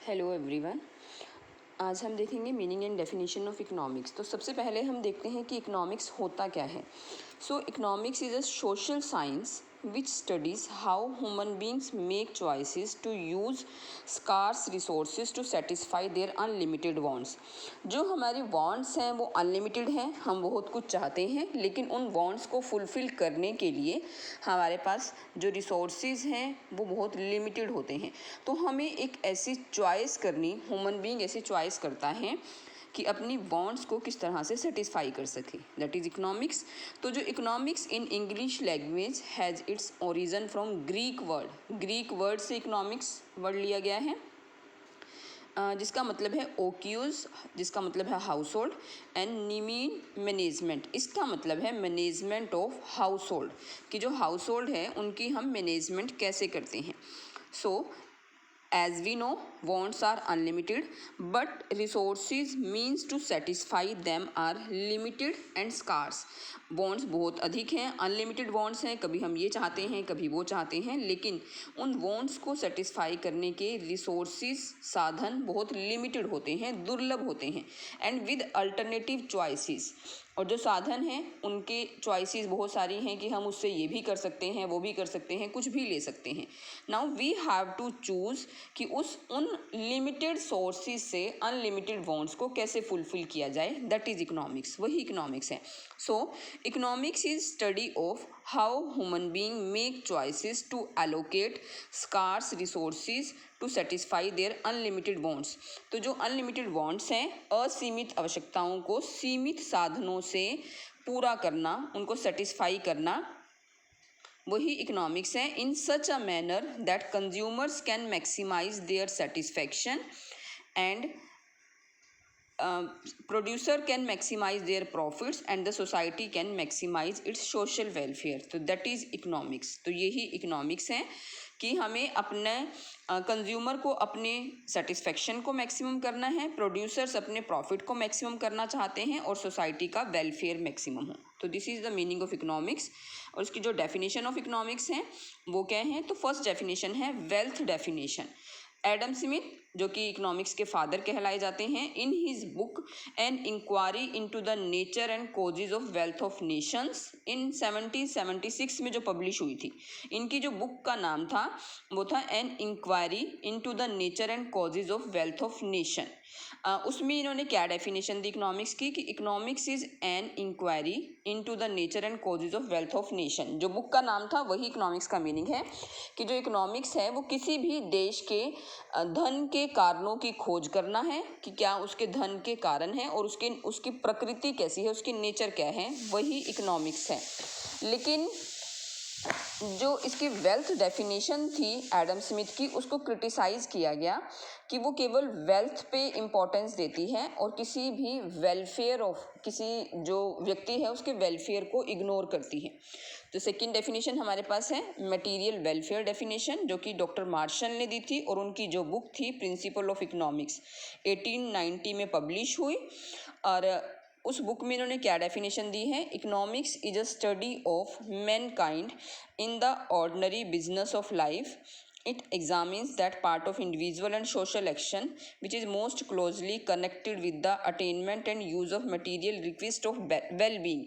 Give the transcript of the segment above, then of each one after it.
Hello everyone. आज हम देखेंगे meaning and definition of economics. तो सबसे पहले हम देखते हैं कि इकोनॉमिक्स होता क्या है। So economics is a social science which studies how human beings make choices to use scarce resources to satisfy their unlimited wants। जो हमारी wants हैं वो अनलिमिटेड हैं, हम बहुत कुछ चाहते हैं, लेकिन उन wants को फुलफ़िल करने के लिए हमारे पास जो रिसोर्सेज हैं वो बहुत लिमिटेड होते हैं। तो हमें एक ऐसी चॉइस करनी, ह्यूमन बीइंग ऐसी चॉइस करता है कि अपनी वॉन्ट्स को किस तरह से सेटिस्फाई कर सके, दैट इज़ इकोनॉमिक्स। तो जो economics in English language has its origin from Greek word से इकोनॉमिक्स वर्ड लिया गया है, जिसका मतलब है ओक्यूज, जिसका मतलब है हाउस होल्ड, एंड निमीन मैनेजमेंट, इसका मतलब है मैनेजमेंट ऑफ हाउस होल्ड, कि जो हाउस होल्ड है उनकी हम मैनेजमेंट कैसे करते हैं। सो as we know, wants are unlimited, but resources means to satisfy them are limited and scarce। wants बहुत अधिक हैं, अनलिमिटेड wants हैं, कभी हम ये चाहते हैं कभी वो चाहते हैं, लेकिन उन wants को सेटिस्फाई करने के रिसोर्सेज, साधन बहुत लिमिटेड होते हैं, दुर्लभ होते हैं, एंड विद अल्टरनेटिव चॉइसेस। और जो साधन हैं उनके चॉइसेस बहुत सारी हैं कि हम उससे ये भी कर सकते हैं, वो भी कर सकते हैं, कुछ भी ले सकते हैं। Now we have to choose कि उन लिमिटेड सोर्सेज से अनलिमिटेड वॉन्ट्स को कैसे फुलफिल किया जाए, दैट इज़ इकोनॉमिक्स, वही इकोनॉमिक्स है। So economics is study of how human being make choices to allocate scarce resources to satisfy their unlimited wants. तो जो अनलिमिटेड वॉन्ट्स हैं, असीमित आवश्यकताओं को सीमित साधनों से पूरा करना, उनको सेटिस्फाई करना, वही इकोनॉमिक्स है। In such a manner that consumers can maximise their satisfaction and producer can maximise their profits and the society can maximise its social welfare. तो दैट इज़ इकोनॉमिक्स। तो यही इकोनॉमिक्स है कि हमें अपने कंज्यूमर को अपने सेटिस्फेक्शन को मैक्सिमम करना है, प्रोड्यूसर्स अपने प्रॉफिट को मैक्सिमम करना चाहते हैं, और सोसाइटी का वेलफेयर मैक्सिमम हो। तो this is the meaning of economics. और इसकी जो डेफिनेशन ऑफ इकोनॉमिक्स है वो क्या है, तो फर्स्ट डेफिनेशन है वेल्थ डेफिनेशन। एडम स्मिथ, जो कि इकोनॉमिक्स के फादर कहलाए जाते हैं, in his book an inquiry into the nature and causes of wealth of nations in 1776 में जो पब्लिश हुई थी, इनकी जो बुक का नाम था वो था an inquiry into the nature and causes of wealth of nation. उसमें इन्होंने क्या डेफिनेशन दी इकोनॉमिक्स की, कि economics is an inquiry into the nature and causes of wealth of nation. जो बुक का नाम था वही इकोनॉमिक्स का मीनिंग है, कि जो इकोनॉमिक्स है वो किसी भी देश के धन के कारणों की खोज करना है, कि क्या उसके धन के कारण है और उसकी प्रकृति कैसी है, उसकी नेचर क्या है, वही इकोनॉमिक्स है। लेकिन जो इसकी वेल्थ डेफिनेशन थी एडम स्मिथ की, उसको क्रिटिसाइज़ किया गया कि वो केवल वेल्थ पे इम्पोर्टेंस देती है और किसी भी वेलफेयर ऑफ किसी जो व्यक्ति है उसके वेलफेयर को इग्नोर करती है। तो सेकंड डेफिनेशन हमारे पास है मटेरियल वेलफेयर डेफिनेशन, जो कि डॉक्टर मार्शल ने दी थी, और उनकी जो बुक थी प्रिंसिपल ऑफ इकोनॉमिक्स 1890 में पब्लिश हुई। और उस बुक में इन्होंने क्या डेफिनेशन दी है, economics is a study of Mankind in the ordinary business of life. It examines that part of individual and social action which is most closely connected with the attainment and use of material request of well-being।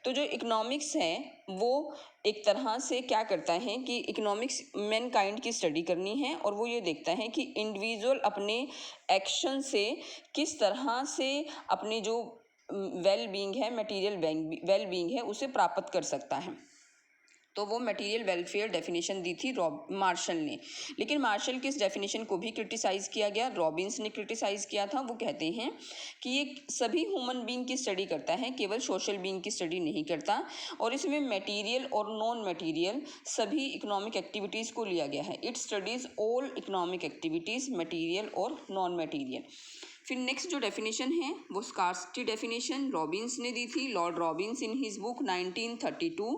तो जो economics है वो एक तरह से क्या करता है कि इकोनॉमिक्स मैनकाइंड की स्टडी करनी है, और वो ये देखता है कि इंडिविजुअल अपने एक्शन से किस तरह से अपने जो वेल बीइंग है, मटेरियल वेल बीइंग है, उसे प्राप्त कर सकता है। तो वो मटेरियल वेलफेयर डेफिनेशन दी थी मार्शल ने। लेकिन मार्शल की इस डेफिनेशन को भी क्रिटिसाइज़ किया गया, रॉबिन्स ने क्रिटिसाइज़ किया था। वो कहते हैं कि ये सभी ह्यूमन बीइंग की स्टडी करता है, केवल सोशल बीइंग की स्टडी नहीं करता, और इसमें मटेरियल और नॉन मटेरियल सभी इकोनॉमिक एक्टिविटीज़ को लिया गया है। It studies all economic activities, material और नॉन मटेरियल। फिर नेक्स्ट जो डेफिनेशन है वो स्कार्सिटी डेफिनेशन रॉबिन्स ने दी थी, लॉर्ड रॉबिन्स, इन हिज बुक 1932,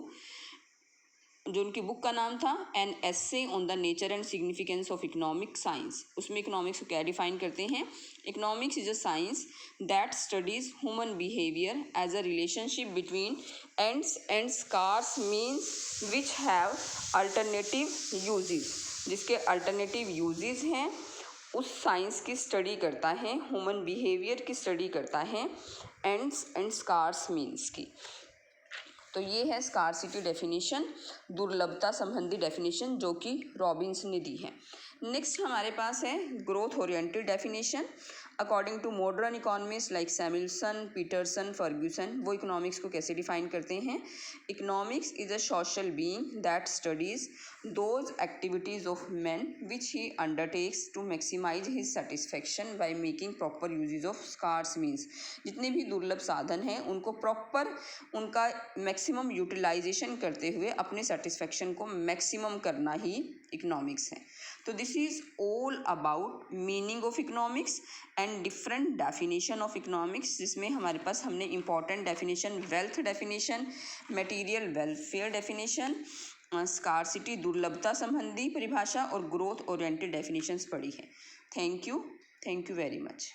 जो उनकी बुक का नाम था an essay on the nature and significance of economic science. उसमें इकोनॉमिक्स को क्या डिफाइन करते हैं, economics is a science that studies human behaviour as a relationship between ends and scarce means which have alternative uses, जिसके alternative uses हैं उस science की study करता है, ह्यूमन बिहेवियर की स्टडी करता है, एंड्स एंड स्कार्स मीन्स की। तो ये है स्कार्सिटी डेफिनेशन, दुर्लभता संबंधी डेफिनेशन जो कि रॉबिन्स ने दी है। नेक्स्ट हमारे पास है growth oriented definition. According to modern economist like Samuelson, Peterson, Ferguson, वो इकोनॉमिक्स को कैसे डिफाइन करते हैं? Economics is a social being that studies those activities of man which he undertakes to maximise his satisfaction by making proper usages of scarce means. जितने भी दुर्लभ साधन हैं उनको प्रॉपर उनका मैक्सिमम यूटिलाइजेशन करते हुए अपने सेटिस्फेक्शन को मैक्सिमम करना ही इकोनॉमिक्स है। तो this is all about meaning of economics and different definition of economics, जिसमें हमारे पास हमने important definition wealth definition, material welfare definition, scarcity दुर्लभता संबंधी परिभाषा और ग्रोथ ओरिएंटेड डेफिनेशंस पढ़ी है। Thank you very much.